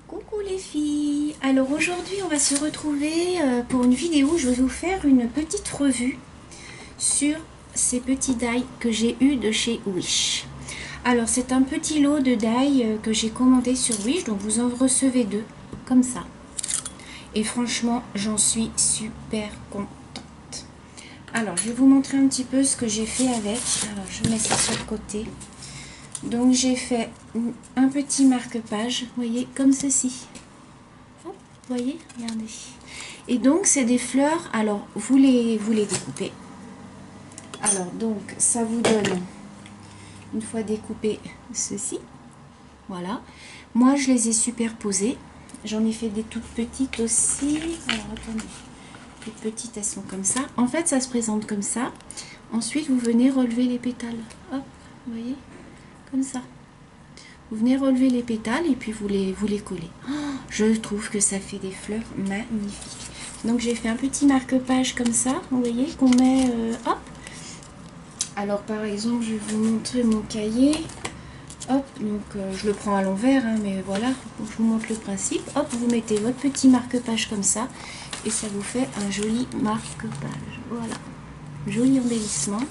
Coucou les filles. Alors aujourd'hui on va se retrouver pour une vidéo où je vais vous faire une petite revue sur ces petits die que j'ai eu de chez Wish. Alors c'est un petit lot de die que j'ai commandé sur Wish, donc vous en recevez deux comme ça. Et franchement j'en suis super contente. Alors je vais vous montrer un petit peu ce que j'ai fait avec. Alors je mets ça sur le côté. Donc j'ai fait un petit marque-page, vous voyez, comme ceci. Hop, vous voyez, regardez. Et donc c'est des fleurs, alors vous les découpez. Alors donc ça vous donne, une fois découpé, ceci. Voilà. Moi je les ai superposées. J'en ai fait des toutes petites aussi. Alors attendez, les petites elles sont comme ça. En fait ça se présente comme ça. Ensuite vous venez relever les pétales. Hop, vous voyez, comme ça. Vous venez relever les pétales et puis vous les collez. Oh, je trouve que ça fait des fleurs magnifiques. Donc j'ai fait un petit marque-page comme ça, vous voyez, qu'on met hop. Alors par exemple, je vais vous montrer mon cahier. Hop, donc je le prends à l'envers, hein, mais voilà, je vous montre le principe. Hop, vous mettez votre petit marque-page comme ça et ça vous fait un joli marque-page. Voilà, joli embellissement.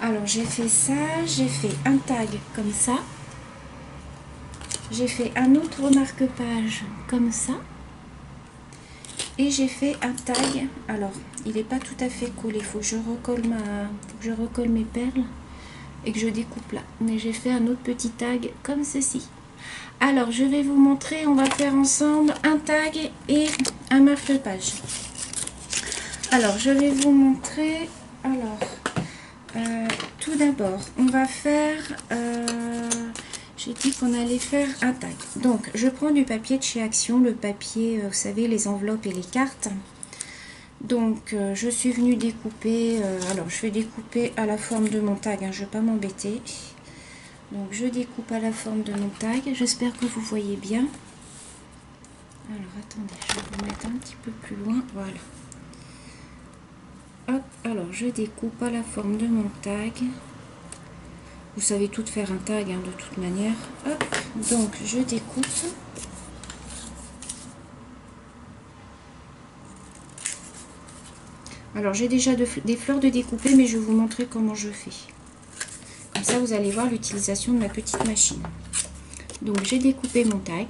Alors j'ai fait ça, j'ai fait un tag comme ça. J'ai fait un autre marque-page comme ça. Et j'ai fait un tag. Alors, il n'est pas tout à fait collé. Il faut que je recolle mes perles et que je découpe là. Mais j'ai fait un autre petit tag comme ceci. Alors, je vais vous montrer. On va faire ensemble un tag et un marque-page. Alors, je vais vous montrer. Alors, tout d'abord, on va faire... j'ai dit qu'on allait faire un tag. Donc, je prends du papier de chez Action, le papier, vous savez, les enveloppes et les cartes. Donc, je suis venue découper. Alors, je vais découper à la forme de mon tag, hein, je ne vais pas m'embêter. Donc, je découpe à la forme de mon tag. J'espère que vous voyez bien. Alors, attendez, je vais vous mettre un petit peu plus loin. Voilà. Hop, alors, je découpe à la forme de mon tag. Vous savez tout faire un tag, hein, de toute manière. Hop, donc je découpe. Alors j'ai déjà des fleurs de découper, mais je vais vous montrer comment je fais. Comme ça vous allez voir l'utilisation de ma petite machine. Donc j'ai découpé mon tag.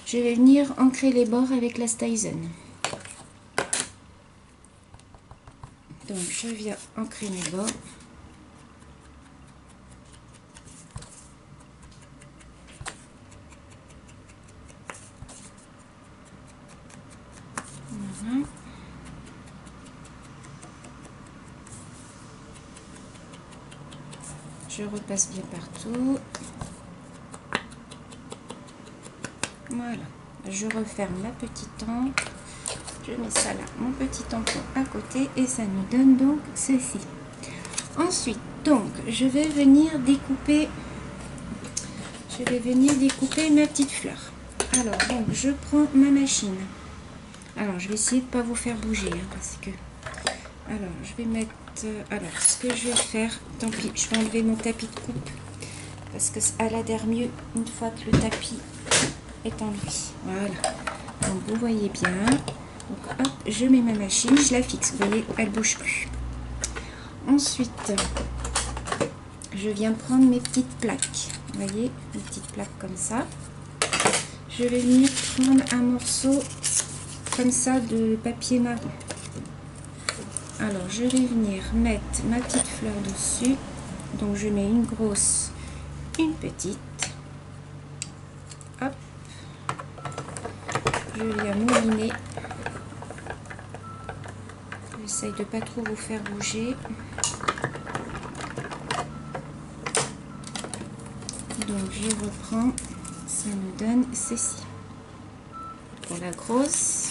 Je vais venir ancrer les bords avec la Stizen. Donc je viens ancrer mes bords. Voilà. Je repasse bien partout. Voilà. Je referme la petite encre. Je mets ça là, mon petit tampon à côté et ça nous donne donc ceci. Ensuite, donc, je vais venir découper ma petite fleur. Alors, donc, je prends ma machine. Alors, je vais essayer de ne pas vous faire bouger, hein, parce que... Alors, je vais mettre... alors, ce que je vais faire, tant pis, je vais enlever mon tapis de coupe, parce que ça a l'air mieux une fois que le tapis est enlevé. Voilà. Donc, vous voyez bien. Donc, hop, je mets ma machine, je la fixe. Vous voyez, elle ne bouge plus. Ensuite, je viens prendre mes petites plaques. Vous voyez, mes petites plaques comme ça. Je vais venir prendre un morceau comme ça de papier marron. Alors, je vais venir mettre ma petite fleur dessus. Donc, je mets une grosse, une petite. Hop. Je viens mouliner. J'essaye de pas trop vous faire bouger. Donc je reprends, ça nous donne ceci. Pour la grosse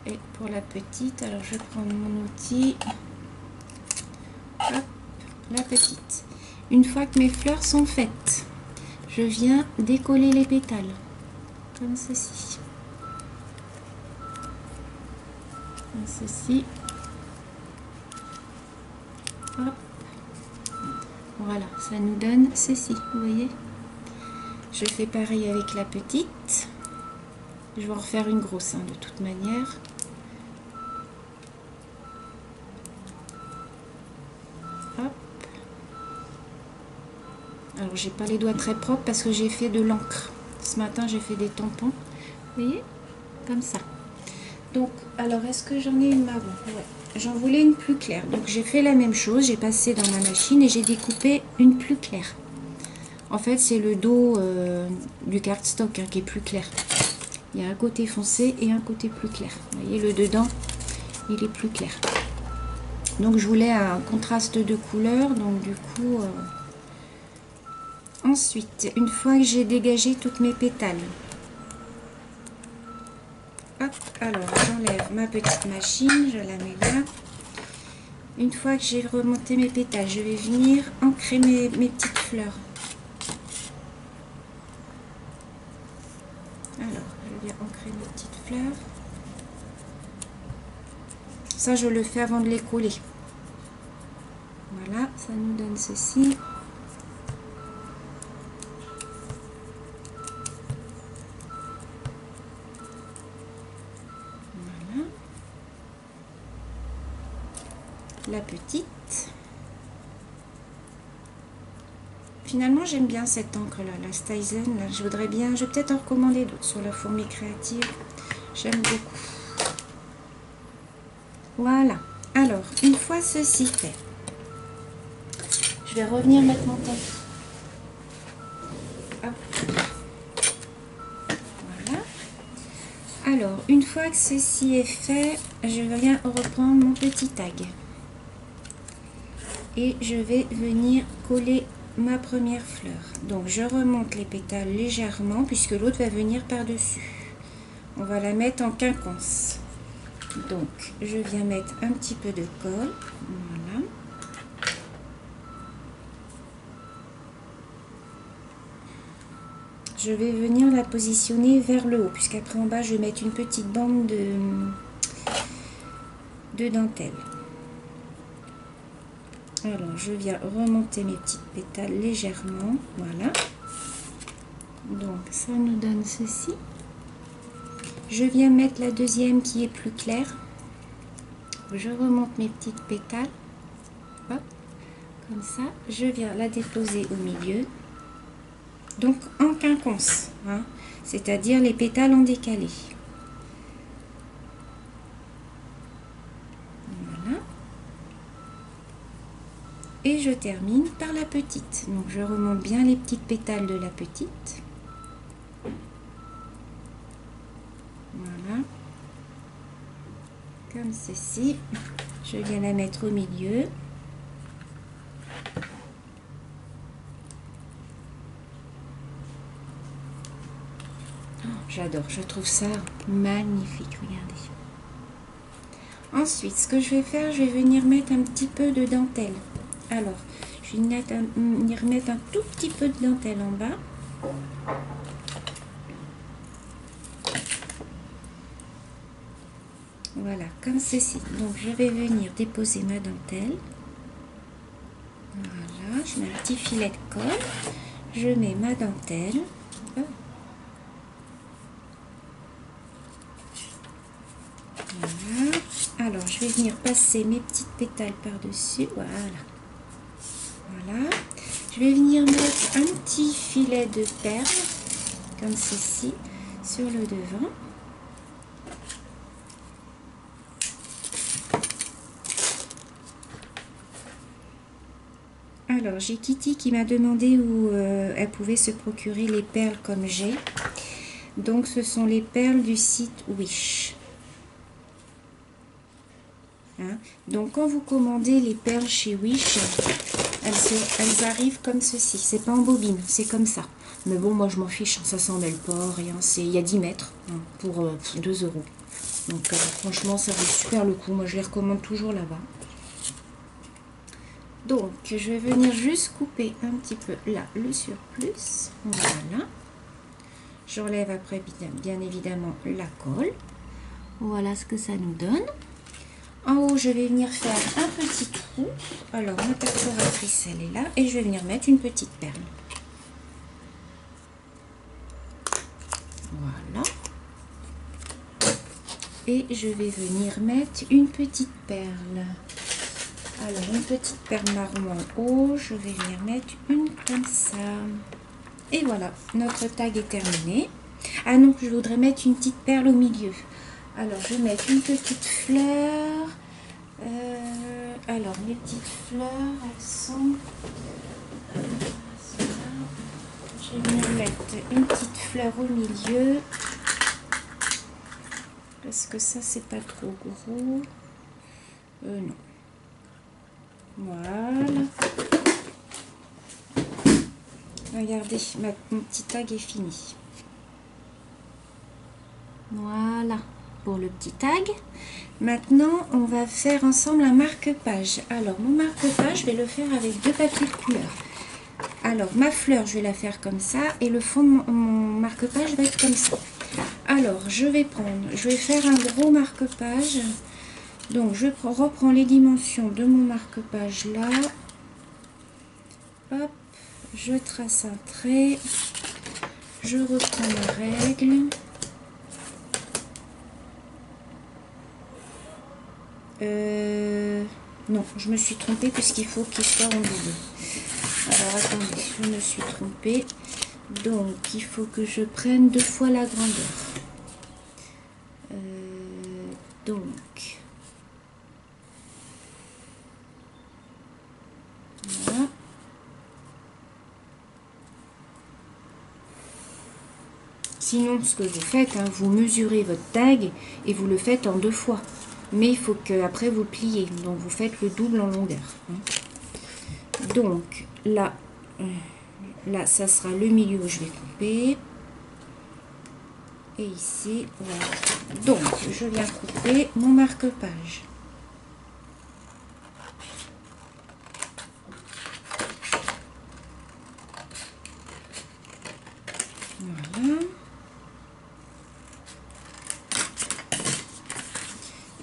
et pour la petite, alors je prends mon outil. Hop, la petite. Une fois que mes fleurs sont faites, je viens décoller les pétales, comme ceci. Comme ceci. Hop. Voilà, ça nous donne ceci, vous voyez. Je fais pareil avec la petite. Je vais en refaire une grosse de toute manière. Hop. Alors j'ai pas les doigts très propres parce que j'ai fait de l'encre. Ce matin j'ai fait des tampons. Vous voyez? Comme ça. Donc, alors est-ce que j'en ai une marron? Ouais. J'en voulais une plus claire. Donc j'ai fait la même chose. J'ai passé dans ma machine et j'ai découpé une plus claire. En fait, c'est le dos du cardstock qui est plus clair. Il y a un côté foncé et un côté plus clair. Vous voyez, le dedans, il est plus clair. Donc, je voulais un contraste de couleurs. Donc, du coup, ensuite, une fois que j'ai dégagé toutes mes pétales, hop, alors j'enlève ma petite machine, je la mets là. Une fois que j'ai remonté mes pétales, je vais venir ancrer mes petites fleurs. Alors, je viens ancrer mes petites fleurs. Ça, je le fais avant de les coller. Voilà, ça nous donne ceci. Voilà. La petite. Finalement, j'aime bien cette encre là, la Stizen. Là, je vais peut-être en recommander d'autres sur la fourmi créative. J'aime beaucoup. Voilà. Alors, une fois ceci fait, je vais revenir mettre mon tatou. Voilà. Alors, une fois que ceci est fait, je viens reprendre mon petit tag. Et je vais venir coller ma première fleur. Donc je remonte les pétales légèrement puisque l'autre va venir par-dessus. On va la mettre en quinconce. Donc je viens mettre un petit peu de colle. Voilà. Je vais venir la positionner vers le haut puisqu'après en bas je vais mettre une petite bande de dentelle. Alors, je viens remonter mes petites pétales légèrement. Voilà. Donc, ça nous donne ceci. Je viens mettre la deuxième qui est plus claire. Je remonte mes petites pétales. Hop. Comme ça. Je viens la déposer au milieu. Donc, en quinconce. Hein, c'est-à-dire les pétales en décalé. Et je termine par la petite. Donc je remonte bien les petites pétales de la petite. Voilà. Comme ceci. Je viens la mettre au milieu. Oh, j'adore, je trouve ça magnifique. Regardez. Ensuite, ce que je vais faire, je vais venir mettre un petit peu de dentelle. Alors, je vais venir mettre un tout petit peu de dentelle en bas. Voilà, comme ceci. Donc, je vais venir déposer ma dentelle. Voilà, je mets un petit filet de colle. Je mets ma dentelle. Voilà. Alors, je vais venir passer mes petites pétales par-dessus. Voilà. Voilà. Je vais venir mettre un petit filet de perles, comme ceci, sur le devant. Alors, j'ai Kitty qui m'a demandé où elle pouvait se procurer les perles comme j'ai. Donc, ce sont les perles du site Wish. Hein? Donc, quand vous commandez les perles chez Wish, elles arrivent comme ceci. C'est pas en bobine, c'est comme ça. Mais bon, moi, je m'en fiche. Ça s'emmêle pas, rien. Il y a 10 mètres hein, pour 2 €. Donc, franchement, ça vaut super le coup. Moi, je les recommande toujours là-bas. Donc, je vais venir juste couper un petit peu là le surplus. Voilà. J'enlève après, bien évidemment, la colle. Voilà ce que ça nous donne. En haut, je vais venir faire un petit trou. Alors, ma perforatrice, elle est là. Et je vais venir mettre une petite perle. Voilà. Et je vais venir mettre une petite perle. Alors, une petite perle marron en haut, je vais venir mettre une comme ça. Et voilà, notre tag est terminé. Ah non, je voudrais mettre une petite perle au milieu. Alors, je vais mettre une petite fleur. Alors, mes petites fleurs, elles sont... je vais venir mettre une petite fleur au milieu. Parce que ça, c'est pas trop gros. Non. Voilà. Regardez, mon petit tag est fini. Voilà pour le petit tag. Maintenant, on va faire ensemble un marque-page. Alors, mon marque-page, je vais le faire avec 2 papiers de couleur. Alors, ma fleur, je vais la faire comme ça. Et le fond de mon marque-page va être comme ça. Alors, je vais faire un gros marque-page. Donc, je reprends les dimensions de mon marque-page là. Hop, je trace un trait. Je reprends ma règle. Non, je me suis trompée puisqu'il faut qu'il soit en double. Alors, attendez, je me suis trompée. Donc, il faut que je prenne 2 fois la grandeur. Donc, voilà. Sinon, ce que vous faites, hein, vous mesurez votre tag et vous le faites en 2 fois. Mais il faut que après vous pliez. Donc, vous faites le double en longueur. Hein. Donc, là, ça sera le milieu où je vais couper. Et ici, voilà. Donc, je viens couper mon marque-page. Voilà.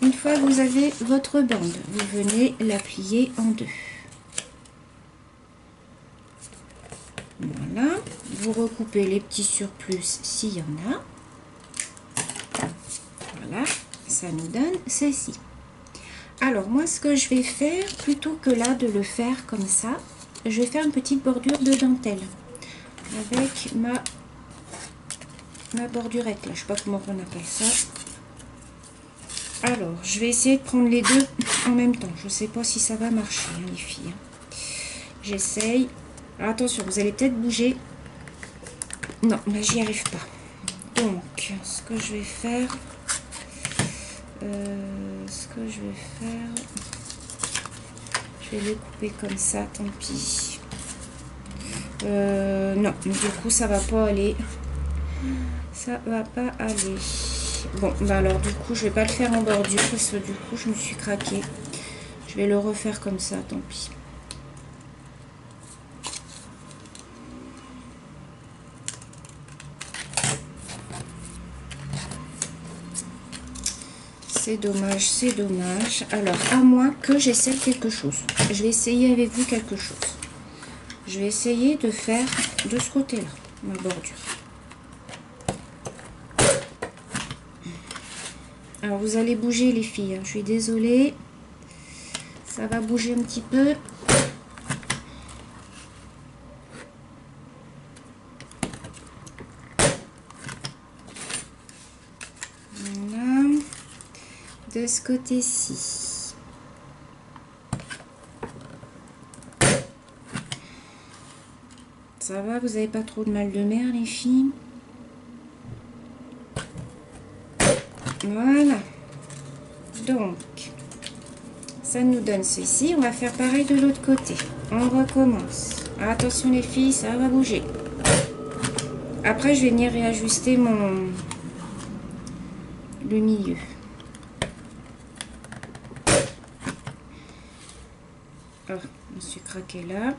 Une fois que vous avez votre bande, vous venez la plier en 2. Voilà. Vous recoupez les petits surplus s'il y en a. Voilà. Ça nous donne ceci. Alors, moi, ce que je vais faire, plutôt que là de le faire comme ça, je vais faire une petite bordure de dentelle avec ma bordurette là, je sais pas comment on appelle ça. Alors, je vais essayer de prendre les deux en même temps. Je sais pas si ça va marcher, hein, les filles. J'essaye. Attention, vous allez peut-être bouger. Non, là, j'y arrive pas. Donc, ce que je vais faire, je vais les couper comme ça, tant pis. Non, du coup, ça va pas aller. Ça va pas aller. Bon, bah alors du coup, je vais pas le faire en bordure parce que du coup, je me suis craquée. Je vais le refaire comme ça, tant pis. C'est dommage, c'est dommage. Alors, à moins que j'essaie quelque chose. Je vais essayer avec vous quelque chose. Je vais essayer de faire de ce côté-là, ma bordure. Alors, vous allez bouger, les filles. Je suis désolée. Ça va bouger un petit peu. Voilà. De ce côté-ci. Ça va, vous n'avez pas trop de mal de mer, les filles? Voilà. Donc, ça nous donne ceci. On va faire pareil de l'autre côté. On recommence. Attention les filles, ça va bouger. Après, je vais venir réajuster le milieu. Oh, je me suis craqué là.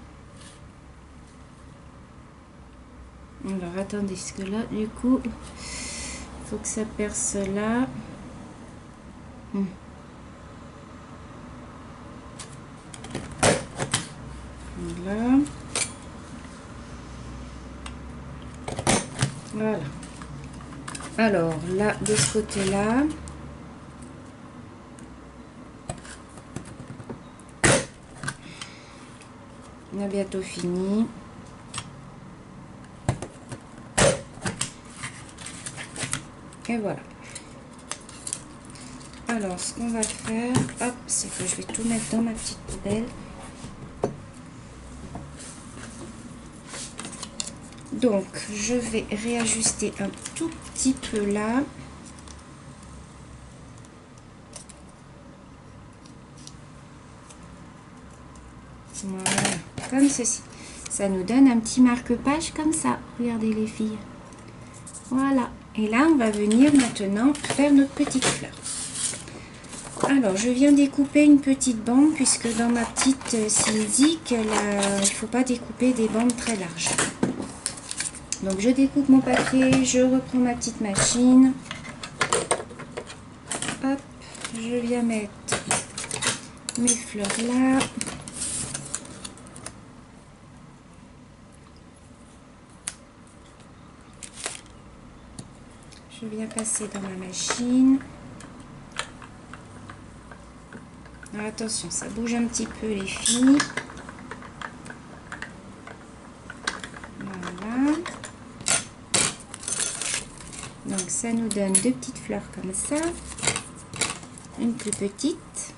Alors, attendez, parce que là, du coup, il faut que ça perce là. Voilà. Voilà. Alors là, de ce côté-là, on a bientôt fini. Et voilà. Alors, ce qu'on va faire, hop, c'est que je vais tout mettre dans ma petite poubelle. Donc, je vais réajuster un tout petit peu là. Voilà, comme ceci. Ça nous donne un petit marque-page comme ça. Regardez les filles. Voilà. Et là, on va venir maintenant faire notre petite fleur. Alors, je viens découper une petite bande puisque dans ma petite Sildic, il ne faut pas découper des bandes très larges. Donc, je découpe mon papier, je reprends ma petite machine. Hop, je viens mettre mes fleurs là. Je viens passer dans ma machine. Alors attention, ça bouge un petit peu les filles. Voilà. Donc ça nous donne deux petites fleurs comme ça. Une plus petite.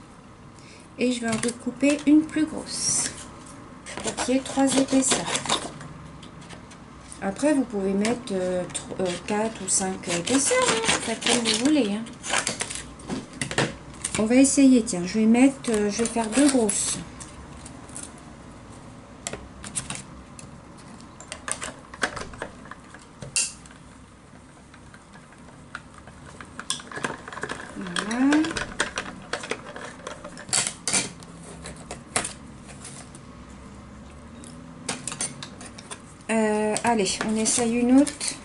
Et je vais en recouper une plus grosse. Pour qu'il y ait 3 épaisseurs. Après, vous pouvez mettre 4 ou 5 épaisseurs, hein, faites comme vous voulez. Hein. On va essayer, tiens, je vais faire 2 grosses. Voilà. Allez, on essaye une autre.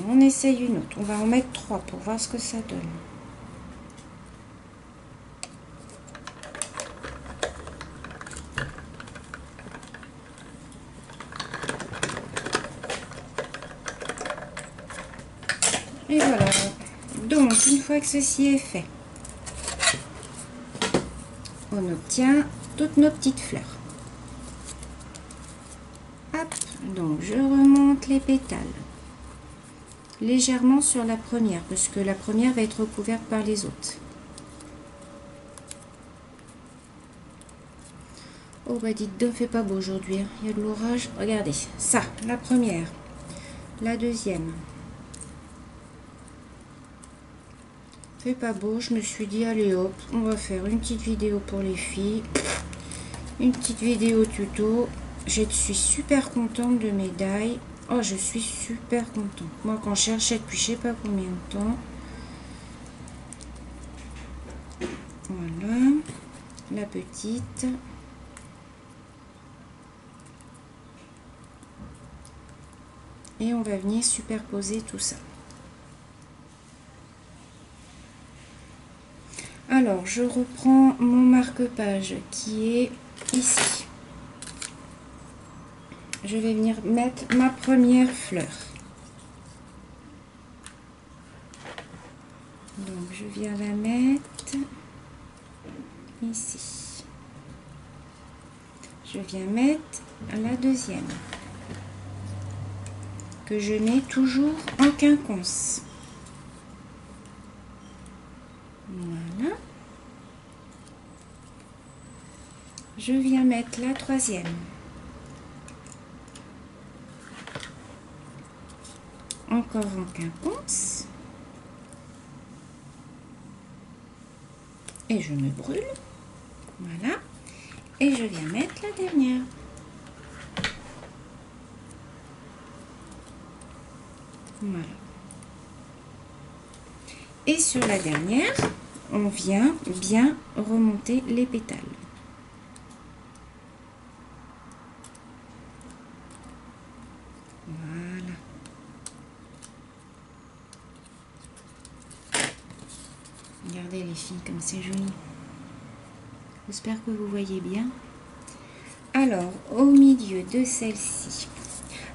On essaye une autre. On va en mettre 3 pour voir ce que ça donne. Et voilà. Donc, une fois que ceci est fait, on obtient toutes nos petites fleurs. Hop, donc je remonte les pétales légèrement sur la première, parce que la première va être recouverte par les autres. Oh bah dites donc, fait pas beau aujourd'hui, hein. Il y a de l'orage. Regardez, ça, la première, la deuxième. Fait pas beau, je me suis dit allez hop, on va faire une petite vidéo pour les filles, une petite vidéo tuto. Je suis super contente de mes die. Oh, je suis super contente. Moi, quand je cherchais depuis je sais pas combien de temps. Voilà, la petite. Et on va venir superposer tout ça. Alors, je reprends mon marque-page qui est ici. Je vais venir mettre ma première fleur. Donc, je viens la mettre ici. Je viens mettre la deuxième, que je mets toujours en quinconce. Voilà. Je viens mettre la troisième. Encore en quinconce. Et je me brûle. Voilà. Et je viens mettre la dernière. Voilà. Et sur la dernière, on vient bien remonter les pétales. Voilà. Regardez les filles comme c'est joli. J'espère que vous voyez bien. Alors, au milieu de celle-ci.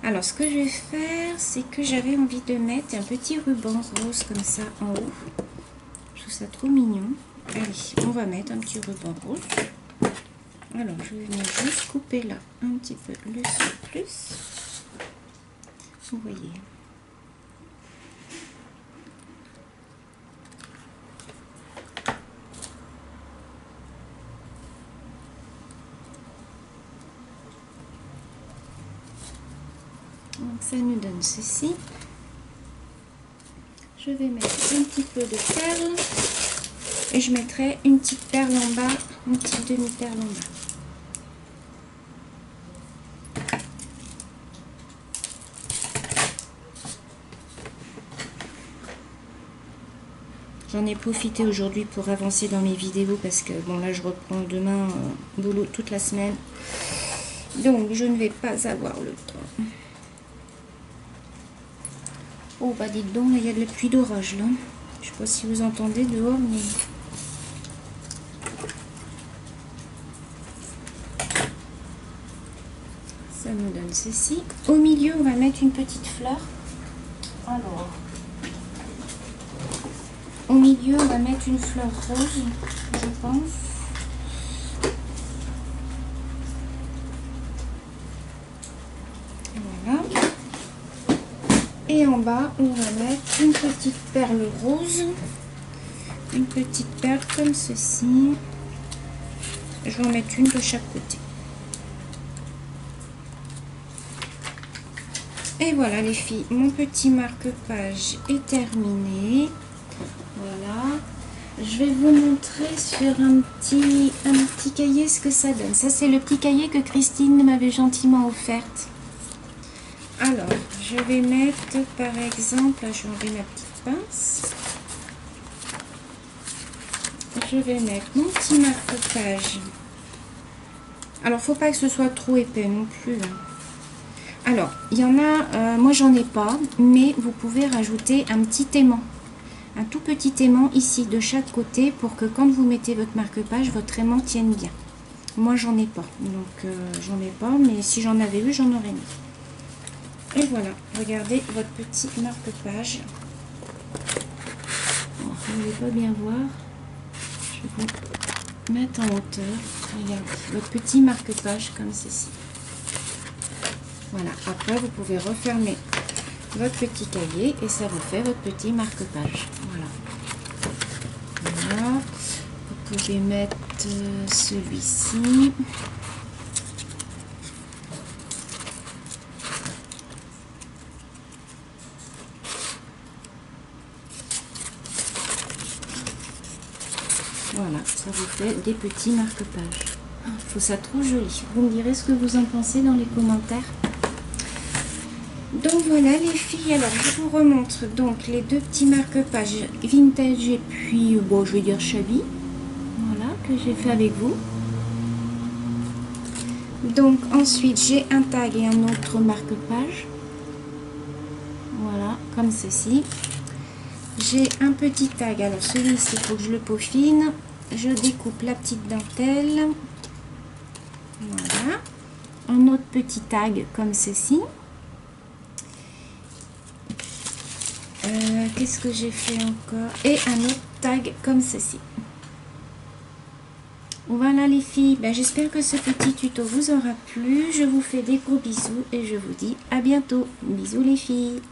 Alors, ce que je vais faire, c'est que j'avais envie de mettre un petit ruban rose comme ça en haut. Je trouve ça trop mignon. Allez, on va mettre un petit ruban rose. Alors, je vais venir juste couper là un petit peu le surplus. Vous voyez. Donc ça nous donne ceci. Je vais mettre un petit peu de perles et je mettrai une petite perle en bas, une petite demi-perle en bas. J'en ai profité aujourd'hui pour avancer dans mes vidéos parce que bon là je reprends demain boulot toute la semaine. Donc je ne vais pas avoir le temps. Oh bah dites donc, il y a de la pluie d'orage là. Je sais pas si vous entendez dehors, mais... Ça nous donne ceci. Au milieu, on va mettre une petite fleur. Alors... Au milieu, on va mettre une fleur rose, je pense. Voilà. Et en bas, on va mettre une petite perle rose. Une petite perle comme ceci. Je vais en mettre une de chaque côté. Et voilà les filles, mon petit marque-page est terminé. Voilà, je vais vous montrer sur un petit cahier ce que ça donne. Ça c'est le petit cahier que Christine m'avait gentiment offert. Alors, je vais mettre par exemple, là, je vais enlever ma petite pince. Je vais mettre mon petit marque-page. Alors, faut pas que ce soit trop épais non plus. Alors, il y en a, moi j'en ai pas, mais vous pouvez rajouter un petit aimant. Un tout petit aimant ici de chaque côté pour que quand vous mettez votre marque-page, votre aimant tienne bien. Moi j'en ai pas, donc j'en ai pas, mais si j'en avais eu, j'en aurais mis. Et voilà, regardez votre petit marque-page. Vous ne pouvez pas bien voir. Je vais vous mettre en hauteur. Regardez, votre petit marque-page comme ceci. Voilà, après vous pouvez refermer votre petit cahier et ça vous fait votre petit marque-page. Voilà. Voilà. Vous pouvez mettre celui-ci. Voilà, ça vous fait des petits marque-pages. Je trouve ça trop joli. Vous me direz ce que vous en pensez dans les commentaires. Donc voilà les filles, alors je vous remontre donc les deux petits marque-pages vintage et puis bon je vais dire Chabi, voilà, que j'ai fait avec vous. Donc ensuite j'ai un tag et un autre marque-page, voilà, comme ceci. J'ai un petit tag, alors celui-ci il faut que je le peaufine, je découpe la petite dentelle, voilà, un autre petit tag comme ceci. Qu'est-ce que j'ai fait encore? Et un autre tag comme ceci. Voilà les filles, ben, j'espère que ce petit tuto vous aura plu. Je vous fais des gros bisous et je vous dis à bientôt. Bisous les filles.